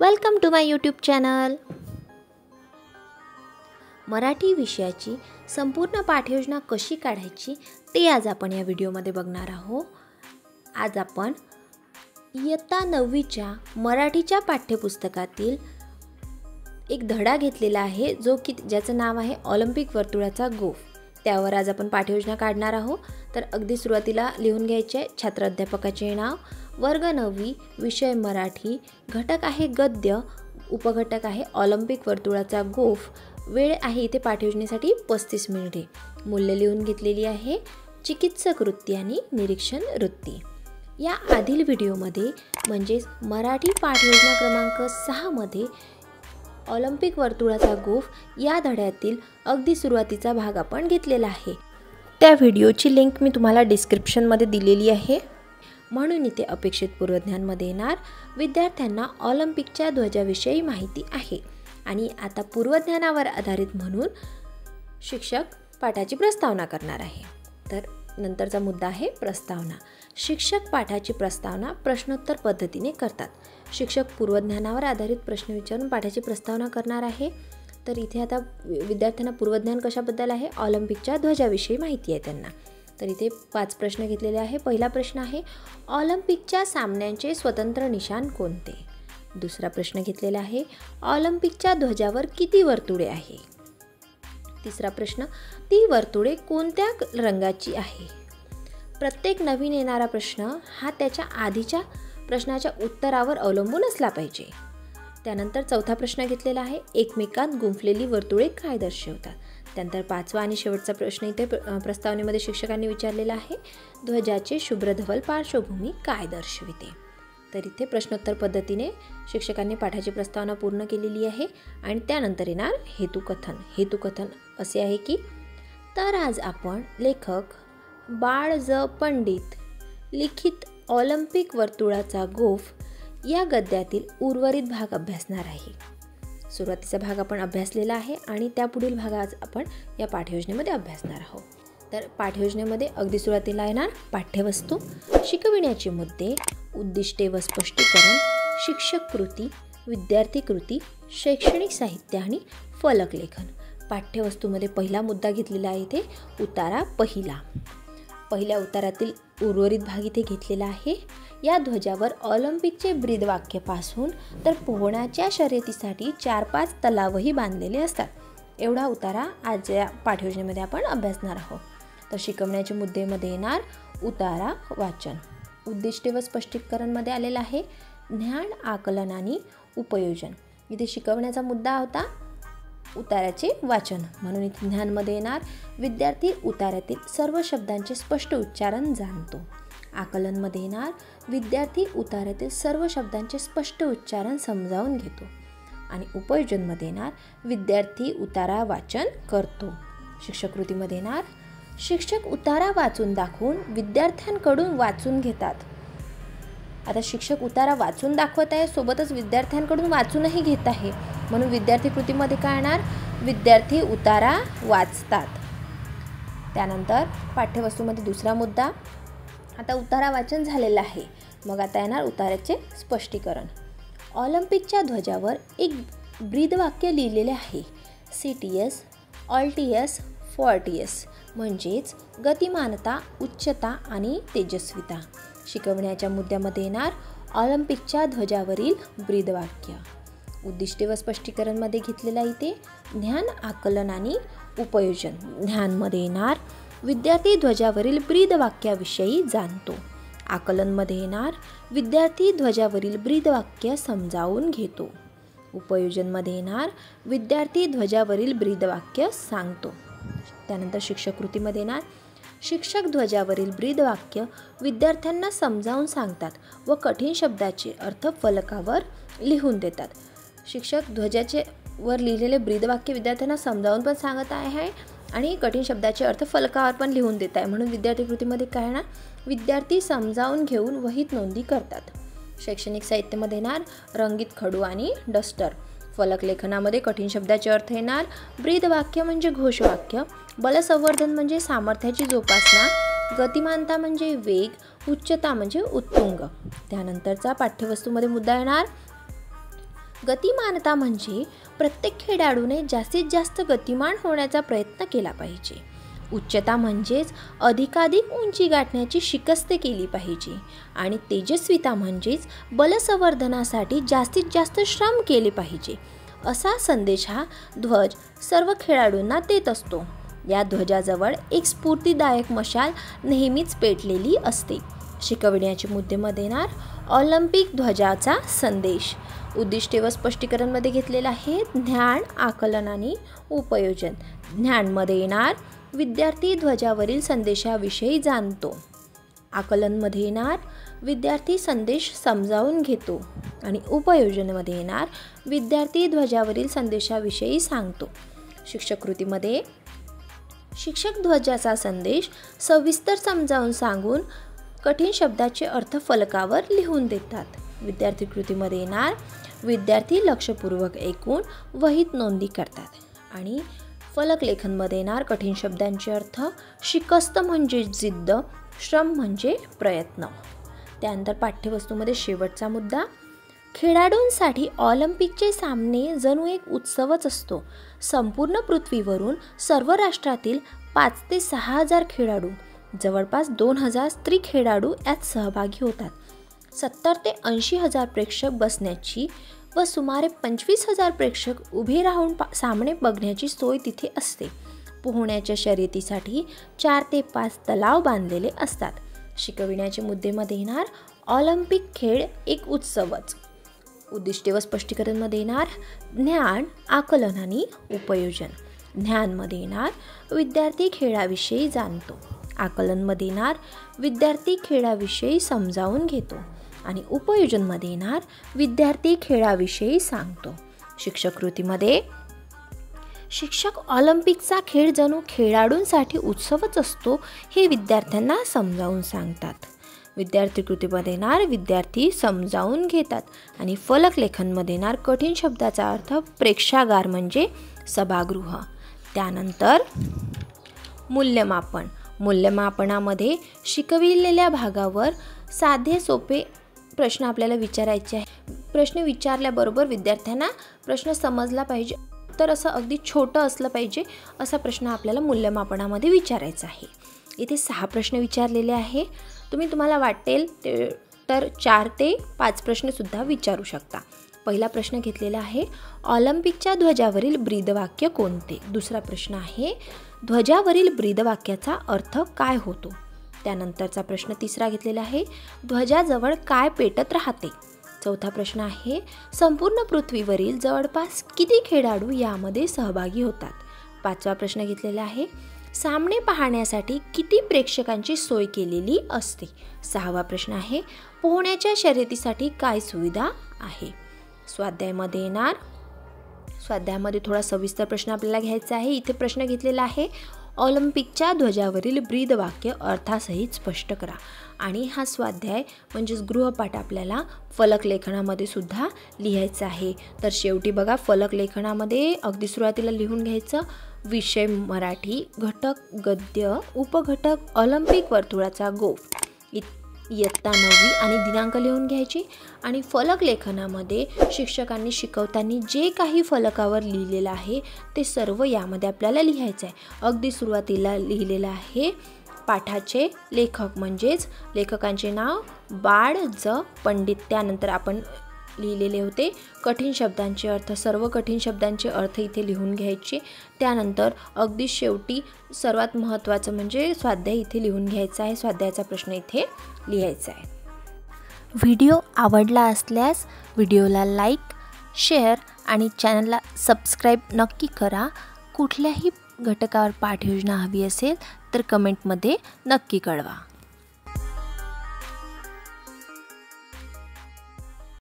Welcome to my YouTube channel. Marathi विषयाची संपूर्ण पाठयोजना कशी काढायची ते आज आपण या व्हिडिओमध्ये बघणार आहोत। आज आपण इयत्ता 9वीच्या मराठीच्या पाठ्यपुस्तकातील एक धडा घेतलेला आहे ज्याचं नाव आहे ऑलिम्पिक वर्तुळाचा गोफ। त्यावर आज आपण पाठयोजना काढणार आहोत। तर अगदी सुरुवातीला लिहून घ्यायचे आहे छात्र अध्यापकाचे नाव, वर्ग 9वी, विषय मराठी, घटक आहे गद्य, उपघटक आहे ऑलिम्पिक वर्तुळाचा गोफ, वेळ आहे इथे पाठयोजनेसाठी 35 मिनिटे, मूल्य लिहून घेतलेली आहे चिकित्सक वृत्ती आणि निरीक्षण वृत्ती। या आधील व्हिडिओमध्ये म्हणजे मराठी पाठयोजना क्रमांक 6 मध्ये ऑलिम्पिक वर्तुळाचा गोफ या धड्यातील अगदी सुरुवातीचा भाग आपण घेतलेला आहे। त्या व्हिडिओची लिंक मी तुम्हाला डिस्क्रिप्शनमध्ये दिलेली आहे। म्हणून इथे अपेक्षित पूर्वज्ञानमध्ये येणार विद्यार्थ्यांना ऑलिम्पिकच्या ध्वजाविषयी माहिती आहे आणि आता पूर्वज्ञानावर आधारित म्हणून शिक्षक पाठाची प्रस्तावना करणार आहे। तर नंतरचा मुद्दा आहे प्रस्तावना। शिक्षक पाठाची प्रस्तावना प्रश्नोत्तर पद्धतीने करतात। शिक्षक पूर्वज्ञानावर आधारित प्रश्न विचारून पाठाची प्रस्तावना करणार आहे। तर इथे आता विद्यार्थ्यांना पूर्वज्ञान कशाबद्दल आहे? ऑलिम्पिकच्या ध्वजाविषयी माहिती आहे त्यांना। तर इथे 5 प्रश्न घेतलेले आहे। पहिला प्रश्न आहे ऑलिम्पिकच्या सामन्यांचे स्वतंत्र निशाण कोणते? दुसरा प्रश्न घेतलेला आहे ऑलिम्पिकच्या ध्वजावर किती वर्तुळे आहे? तिसरा प्रश्न ती वर्तुळे कोणत्या रंगाची आहे? प्रत्येक नवीन येणारा प्रश्न हा त्याच्या आधीच्या प्रश्नाच्या उत्तरावर अवलंबून असला पाहिजे। त्यानंतर चौथा प्रश्न घेतलेला आहे एकमेकांत गुंफलेली वर्तुळे काय दर्शवतात? त्यानंतर 5वा आणि शेवटचा प्रश्न इथे प्रस्तावनेमध्ये शिक्षकांनी विचारलेला आहे ध्वजाचे शुभ्रधवल पार्श्वभूमी काय दर्शविते? तर इथे प्रश्नोत्तर पद्धतीने शिक्षकांनी पाठाची प्रस्तावना पूर्ण केलेली आहे आणि त्यानंतर येणार हेतुकथन। हेतुकथन असे आहे की तर आज आपण लेखक बाळ ज पंडित लिखित ऑलिम्पिक वर्तुळाचा गोफ या गद्यातील उर्वरित भाग अभ्यासणार आहे। सुरुवातीचा भाग आपण अभ्यासलेला आहे आणि त्यापुढील भाग आज आपण या पाठयोजनेमध्ये अभ्यासणार आहोत। तर पाठयोजनेमध्ये अगदी सुरुवातीला येणार पाठ्यवस्तू, शिकविण्याचे मुद्दे, उद्दिष्टे व स्पष्टीकरण, शिक्षक कृती, विद्यार्थी कृती, शैक्षणिक साहित्य आणि फलक लेखन। पाठ्यवस्तूमध्ये पहिला मुद्दा घेतलेला आहे इथे उतारा पहिला। पहिल्या उतारातील उर्वरित भाग इथे घेतलेला आहे। या ध्वजावर ऑलिम्पिकचे ब्रीदवाक्यापासून तर पोहण्याच्या शर्यतीसाठी 4-5 तलावही बांधलेले असतात। एवढा उतारा आज या पाठयोजनेमध्ये आपण अभ्यासणार आहोत। तर शिकवण्याचे मुद्देमध्ये येणार उतारा वाचन, उद्दिष्टे व स्पष्टीकरणमध्ये आलेला आहे ज्ञान, आकलन आणि उपयोजन। इथे शिकवण्याचा मुद्दा होता उताराचे वाचन, म्हणून इथे ज्ञानमध्ये येणार विद्यार्थी उताऱ्यातील सर्व शब्दांचे स्पष्ट उच्चारण जाणतो। आकलनमध्ये येणार विद्यार्थी उताऱ्यातील सर्व शब्दांचे स्पष्ट उच्चारण समजावून घेतो आणि उपयोजनमध्ये येणार विद्यार्थी उतारा वाचन करतो। शिक्षककृतीमध्ये येणार शिक्षक उतारा वाचून दाखवून विद्यार्थ्यांकडून वाचून घेतात। आता शिक्षक उतारा वाचून दाखवत आहे सोबतच विद्यार्थ्यांकडून वाचूनही घेत आहे, म्हणून विद्यार्थी कृतीमध्ये काय येणार विद्यार्थी उतारा वाचतात। त्यानंतर पाठ्यवस्तूमध्ये दुसरा मुद्दा आता उतारा वाचन झालेला आहे, मग आता येणार उताराचे स्पष्टीकरण। ऑलिम्पिकच्या ध्वजावर एक ब्रीदवाक्य लिहिलेले आहे CTS, ऑल्टियस, फॉर्टियस म्हणजेच गतिमानता, उच्चता आणि तेजस्विता। शिकवण्याच्या मुद्द्यामध्ये येणार ऑलिम्पिकच्या ध्वजावरील ब्रीदवाक्य। उद्दिष्टे व स्पष्टीकरणमध्ये घेतलेला इथे ज्ञान, आकलन आणि उपयोजन। ज्ञानमध्ये येणार विद्यार्थी ध्वजावरील ब्रीदवाक्याविषयी जाणतो। आकलनमध्ये येणार विद्यार्थी ध्वजावरील ब्रीदवाक्य समजावून घेतो। उपयोजनमध्ये येणार विद्यार्थी ध्वजावरील ब्रीदवाक्य सांगतो। त्यानंतर शिक्षककृतीमध्ये येणार शिक्षक ध्वजावरील ब्रीदवाक्य विद्यार्थ्यांना समजावून सांगतात व कठीण शब्दाचे अर्थ फलकावर लिहून देतात। शिक्षक ध्वजाचे वर लिहिलेले ब्रीदवाक्य विद्यार्थ्यांना समजावून पण सांगत आहे आणि कठीण शब्दाचे अर्थ फलकावर पण लिहून देत आहे, म्हणून विद्यार्थी कृतीमध्ये काय येणार विद्यार्थी समजावून घेऊन वहीत नोंदी करतात। शैक्षणिक साहित्यामध्ये येणार रंगीत खडू आणि डस्टर। फलक लेखनामध्ये कठीण शब्दाचे अर्थ येणार ब्रीदवाक्य म्हणजे घोषवाक्य, बलसंवर्धन म्हणजे सामर्थ्याची जोपासना, गतिमानता म्हणजे वेग, उच्चता म्हणजे उत्तुंग। त्यानंतरचा पाठ्यवस्तूमध्ये मुद्दा येणार गतिमानता म्हणजे प्रत्येक खेळाडूने जास्तीत जास्त गतिमान होण्याचा प्रयत्न केला पाहिजे. उच्चता म्हणजेच अधिकाधिक उंची गाठण्याची शिकस्त केली पाहिजे. आणि तेजस्विता म्हणजेच बलसंवर्धनासाठी जास्तीत जास्त श्रम केले पाहिजे. असा संदेश हा ध्वज सर्व खेळाडूंना देत असतो. या ध्वजाजवळ एक स्फूर्तिदायक मशाल नेहमीच पेटलेली असते. शिकविण्याचे मुद्देमध्ये येणार ऑलिम्पिक ध्वजाचा संदेश. उद्दिष्टे व स्पष्टीकरणमध्ये घेतलेलं आहे ज्ञान, आकलन आणि उपयोजन. ज्ञानमध्ये येणार विद्यार्थी ध्वजावरील संदेशाविषयी जाणतो. आकलनमध्ये येणार विद्यार्थी संदेश समजावून घेतो. आणि उपयोजनामध्ये येणार विद्यार्थी ध्वजावरील संदेशाविषयी सांगतो. शिक्षक कृतीमध्ये शिक्षक ध्वजाचा संदेश सविस्तर समजावून सांगून कठीण शब्दाचे अर्थ फलकावर लिहून देतात. विद्यार्थी कृतीमध्ये येणार विद्यार्थी लक्षपूर्वक ऐकून वहीत नोंदी करतात. आणि फलक लेखनमध्ये येणार कठीण शब्दांचे अर्थ. शिकस्त म्हणजे जिद्द, श्रम म्हणजे प्रयत्न. त्यानंतर पाठ्यवस्तूमध्ये शेवटचा मुद्दा खेळाडूंसाठी ऑलिम्पिकचे सामने जणू एक उत्सवच असतो. संपूर्ण पृथ्वीवरून सर्व राष्ट्रातील 5 ते 6 हजार खेळाडू, जवळपास 2000 स्त्री खेळाडू यात सहभागी होतात. 70 ते 80 हजार प्रेक्षक बसण्याची व सुमारे 25,000 प्रेक्षक उभे राहून सामने बघण्याची सोय तिथे असते. पोहण्याच्या शर्यतीसाठी 4 ते 5 तलाव बांधलेले असतात. शिकविण्याचे मुद्देमध्ये येणार ऑलिम्पिक खेळ एक उत्सवच. उद्दिष्टे व स्पष्टीकरणमध्ये येणार ज्ञान, आकलन आणि उपयोजन. ज्ञानमध्ये येणार विद्यार्थी खेळाविषयी जाणतो. आकलनमध्ये येणार विद्यार्थी खेळाविषयी समजावून घेतो. आणि उपयोजनमध्ये येणार विद्यार्थी खेळाविषयी सांगतो. शिक्षक कृतीमध्ये शिक्षक ऑलिम्पिकचा खेळ जणू खेळाडूंसाठी उत्सवच असतो हे विद्यार्थ्यांना समजावून सांगतात. विद्यार्थी कृतीमध्ये येणार विद्यार्थी समजावून घेतात. आणि फलक लेखनमध्ये येणार कठीण शब्दाचा अर्थ प्रेक्षागार म्हणजे सभागृह. त्यानंतर मूल्यमापन. मूल्यमापनामध्ये शिकविलेल्या भागावर साधे सोपे प्रश्न आपल्याला विचारायचे आहे. प्रश्न विचारल्याबरोबर विद्यार्थ्यांना प्रश्न समजला पाहिजे, तर असं अगदी छोटं असलं पाहिजे असा प्रश्न आपल्याला मूल्यमापनामध्ये विचारायचा आहे. इथे 6 प्रश्न विचारलेले आहे. तुम्हाला वाटेल तर 4 ते 5 प्रश्नसुद्धा विचारू शकता. पहिला प्रश्न घेतलेला आहे ऑलिम्पिकच्या ध्वजावरील ब्रीदवाक्य कोणते. दुसरा प्रश्न आहे ध्वजावरील ब्रीदवाक्याचा अर्थ काय होतो. त्यानंतरचा प्रश्न तिसरा घेतलेला आहे ध्वजाजवळ काय पेटत राहते. चौथा प्रश्न आहे संपूर्ण पृथ्वीवरील जवळपास किती खेळाडू यामध्ये सहभागी होतात. पाचवा प्रश्न घेतलेला आहे सामने पाहण्यासाठी किती प्रेक्षकांची सोय केलेली असते. सहावा प्रश्न आहे पोहण्याच्या शर्यतीसाठी काय सुविधा आहे. स्वाध्यायामध्ये येणार स्वाध्यायामध्ये थोडा सविस्तर प्रश्न आपल्याला घ्यायचा आहे. इथे प्रश्न घेतलेला आहे ऑलिम्पिकच्या ध्वजावरील ब्रीदवाक्य अर्थासहित स्पष्ट करा. आणि हा स्वाध्याय म्हणजेच गृहपाठ आपल्याला फलक लेखनामध्ये सुद्धा लिहायचा आहे. तर शेवटी बघा फलक लेखनामध्ये अगदी सुरुवातीला लिहून घ्यायचं विषय मराठी, घटक गद्य, उपघटक ऑलिम्पिक वर्तुळाचा गोफ, इयत्ता 9वी आणि दिनांक लिहून घ्यायची. आणि फलक लेखनामध्ये शिक्षकांनी शिकवताना जे काही फलकावर लिहिलेलं आहे ते सर्व यामध्ये आपल्याला लिहायचं आहे. अगदी सुरुवातीला लिहिलेलं आहे पाठाचे लेखक म्हणजेच लेखकांचे नाव बाळ ज पंडित. त्यानंतर आपण लिहिलेले होते कठीण शब्दांचे अर्थ. सर्व कठीण शब्दांचे अर्थ इथे लिहून घ्यायचे. त्यानंतर अगदी शेवटी सर्वात महत्त्वाचं म्हणजे स्वाध्याय इथे लिहून घ्यायचा आहे. स्वाध्यायाचा प्रश्न इथे लिहायचा आहे. व्हिडिओ आवडला असल्यास व्हिडिओला लाईक, शेअर आणि चॅनलला सबस्क्राईब नक्की करा. कुठल्याही घटकावर पाठयोजना हवी असेल तर कमेंटमध्ये नक्की कळवा.